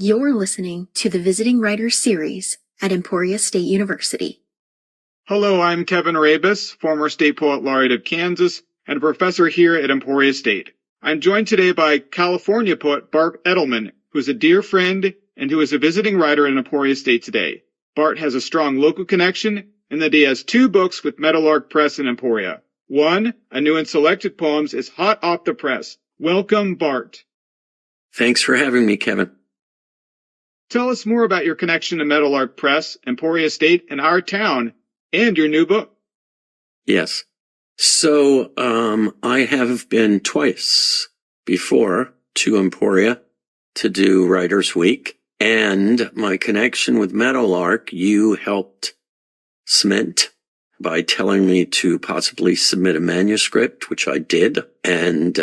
You're listening to the Visiting Writers Series at Emporia State University. Hello, I'm Kevin Rabus, former State Poet Laureate of Kansas and a professor here at Emporia State. I'm joined today by California poet Bart Edelman, who is a dear friend and who is a visiting writer at Emporia State today. Bart has a strong local connection in that he has 2 books with Meadowlark Press in Emporia. One, A New and Selected Poems, is hot off the press. Welcome, Bart. Thanks for having me, Kevin. Tell us more about your connection to Meadowlark Press, Emporia State, and our town, and your new book. Yes. So, I have been twice before to Emporia to do Writers Week, and my connection with Meadowlark, you helped cement by telling me to possibly submit a manuscript, which I did, and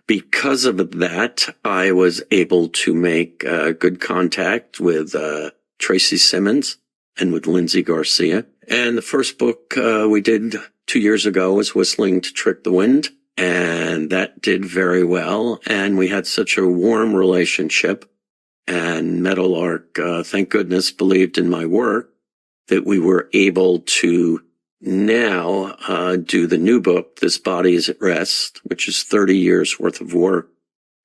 because of that, I was able to make good contact with Tracy Simmons and with Lindsay Garcia. And the first book we did 2 years ago was Whistling to Trick the Wind, and that did very well. And we had such a warm relationship, and Meadowlark, thank goodness, believed in my work, that we were able to now do the new book, This Body is at Rest, which is 30 years worth of work.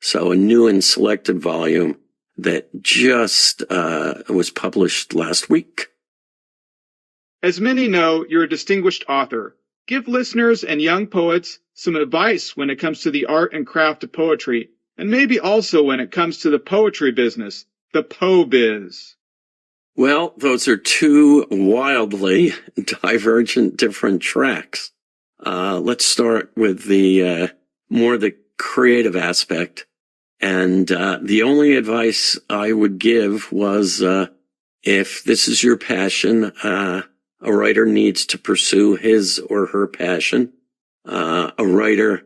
So a new and selected volume that just was published last week. As many know, you're a distinguished author. Give listeners and young poets some advice when it comes to the art and craft of poetry, and maybe also when it comes to the poetry business, the po-biz. Well, those are 2 wildly divergent different tracks. Let's start with the more the creative aspect. And the only advice I would give was if this is your passion, a writer needs to pursue his or her passion. A writer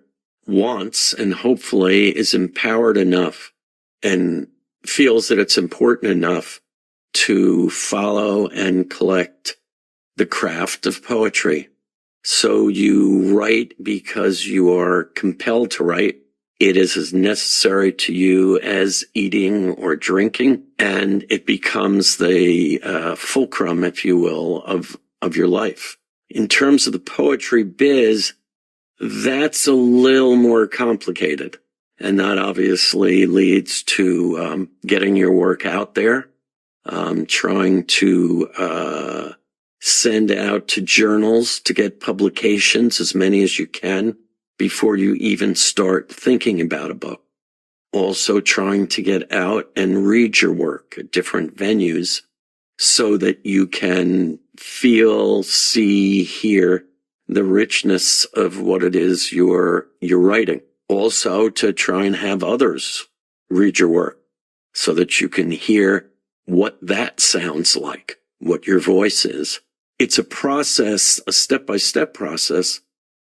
wants and hopefully is empowered enough and feels that it's important enough to follow and collect the craft of poetry. So you write because you are compelled to write. It is as necessary to you as eating or drinking, and it becomes the fulcrum, if you will, of your life. In terms of the poetry biz, that's a little more complicated, and that obviously leads to getting your work out there. Trying to send out to journals to get publications, as many as you can, before you even start thinking about a book. Also trying to get out and read your work at different venues so that you can feel, see, hear the richness of what it is you're writing. Also to try and have others read your work so that you can hear what that sounds like, what your voice is. It's a process, a step-by-step process,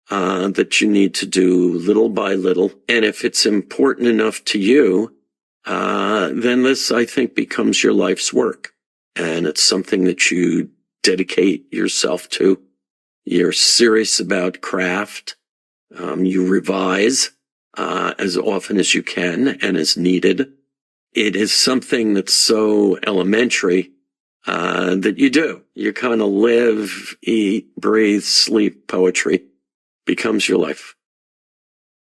that you need to do little by little. And if it's important enough to you, then this, I think, becomes your life's work. And it's something that you dedicate yourself to. You're serious about craft. You revise, as often as you can and as needed. It is something that's so elementary that you do. You kind of live, eat, breathe, sleep poetry. Becomes your life.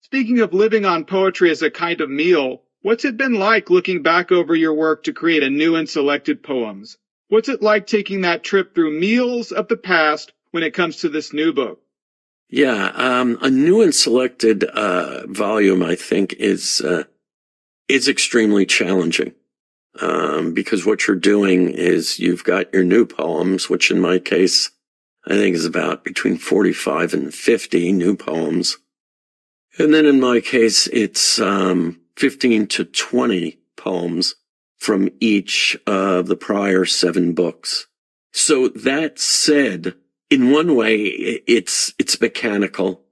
Speaking of living on poetry as a kind of meal, what's it been like looking back over your work to create a new and selected poems? What's it like taking that trip through meals of the past when it comes to this new book? Yeah, a new and selected volume, I think, is extremely challenging, because what you're doing is you've got your new poems, which in my case, I think is about between 45 and 50 new poems. And then in my case, it's 15 to 20 poems from each of the prior 7 books. So that said, in one way, it's mechanical,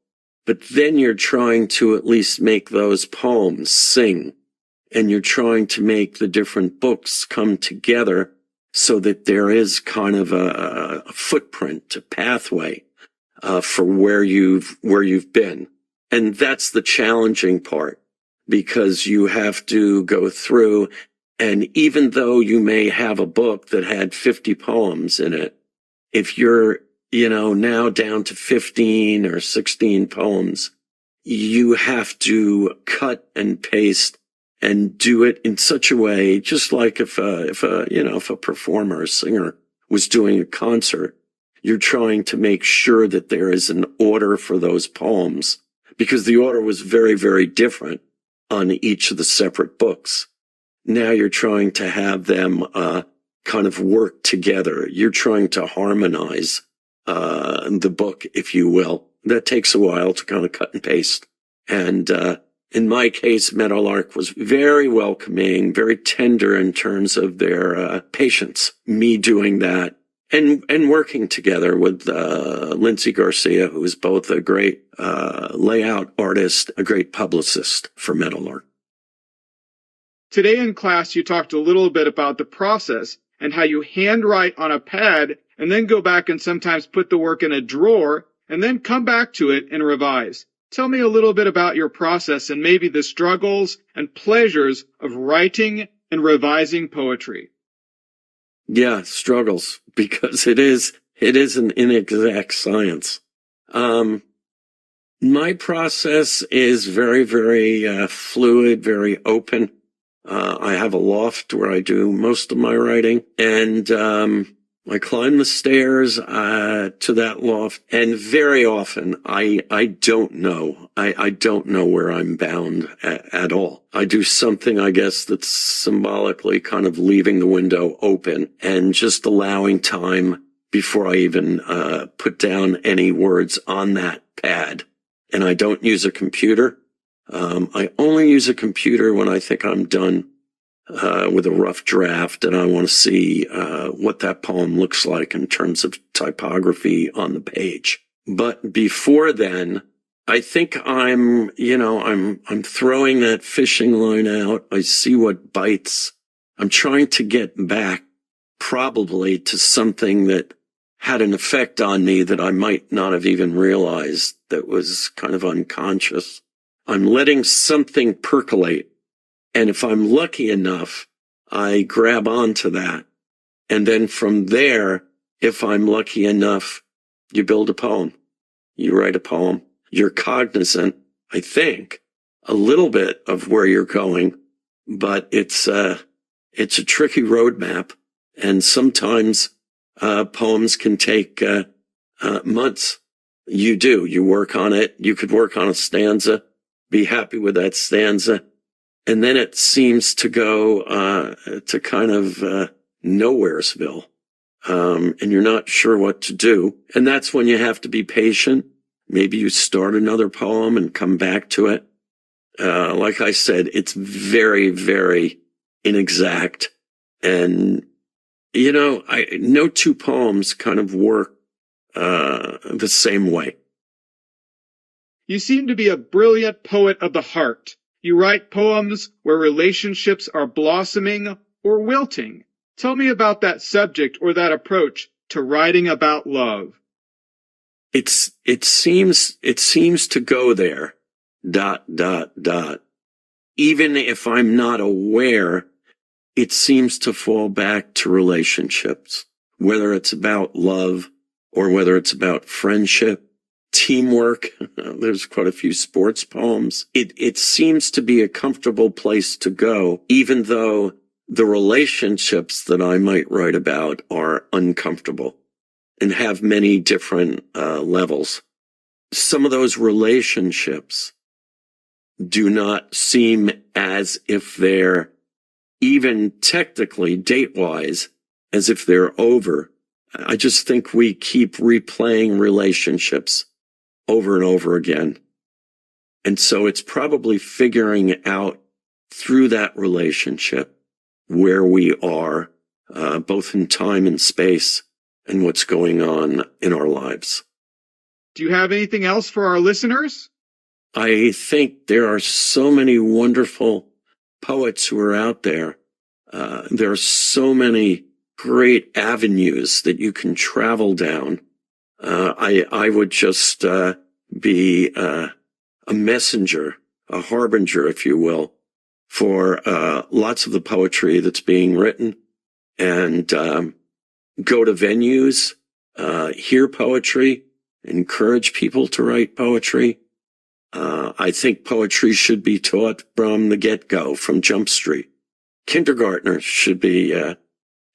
but then you're trying to at least make those poems sing. And you're trying to make the different books come together so that there is kind of a footprint, a pathway, for where you've been. And that's the challenging part, because you have to go through And even though you may have a book that had 50 poems in it, if you're, now down to 15 or 16 poems, you have to cut and paste and do it in such a way, just like if a performer, a singer was doing a concert, you're trying to make sure that there is an order for those poems, because the order was very, very different on each of the separate books. Now you're trying to have them kind of work together. You're trying to harmonize the book, if you will. That takes a while to kind of cut and paste. And in my case, Meadowlark was very welcoming, very tender in terms of their patience, me doing that, and working together with Lindsay Garcia, who is both a great layout artist, a great publicist for Meadowlark. Today in class, you talked a little bit about the process and how you handwrite on a pad and then go back and sometimes put the work in a drawer and then come back to it and revise. Tell me a little bit about your process and maybe the struggles and pleasures of writing and revising poetry. Yeah, struggles, because it is an inexact science. My process is very, very fluid, very open. I have a loft where I do most of my writing, and I climb the stairs to that loft, and very often I don't know. I don't know where I'm bound at all. I do something, I guess, that's symbolically kind of leaving the window open and just allowing time before I even put down any words on that pad. And I don't use a computer. I only use a computer when I think I'm done with a rough draft and I want to see what that poem looks like in terms of typography on the page. But before then, I think I'm throwing that fishing line out. I see what bites. I'm trying to get back probably to something that had an effect on me that I might not have even realized, that was kind of unconscious. I'm letting something percolate. And if I'm lucky enough, I grab onto that. And then from there, if I'm lucky enough, you build a poem. You write a poem. You're cognizant, I think, a little bit of where you're going, but it's a tricky roadmap. And sometimes poems can take months. You work on it. You could work on a stanza, be happy with that stanza, and then it seems to go to kind of nowheresville, and you're not sure what to do. And that's when you have to be patient. Maybe you start another poem and come back to it. Like I said, it's very, very inexact. And, no two poems kind of work the same way. You seem to be a brilliant poet of the heart. You write poems where relationships are blossoming or wilting. Tell me about that subject or that approach to writing about love. It seems to go there, ... Even if I'm not aware, it seems to fall back to relationships, whether it's about love or whether it's about friendship, teamwork. There's quite a few sports poems. It seems to be a comfortable place to go, even though the relationships that I might write about are uncomfortable and have many different levels. Some of those relationships do not seem as if they're, even technically, date-wise, as if they're over. I just think we keep replaying relationships over and over again. And so it's probably figuring out through that relationship where we are, both in time and space, and what's going on in our lives. Do you have anything else for our listeners? I think there are so many wonderful poets who are out there. There are so many great avenues that you can travel down. I would just be a messenger, a harbinger, if you will, for lots of the poetry that's being written, and go to venues, hear poetry, encourage people to write poetry. I think poetry should be taught from the get-go, from Jump Street. Kindergartners should be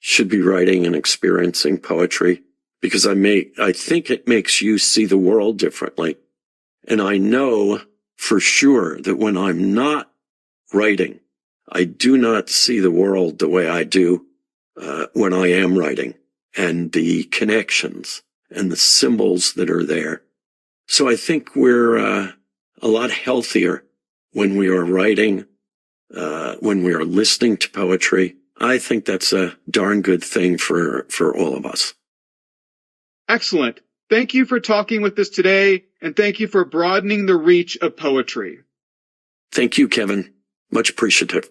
writing and experiencing poetry, because I think it makes you see the world differently. And I know for sure that when I'm not writing, I do not see the world the way I do when I am writing, and the connections and the symbols that are there. So I think we're a lot healthier when we are writing, when we are listening to poetry. I think that's a darn good thing for all of us. Excellent. Thank you for talking with us today, and thank you for broadening the reach of poetry. Thank you, Kevin. Much appreciative.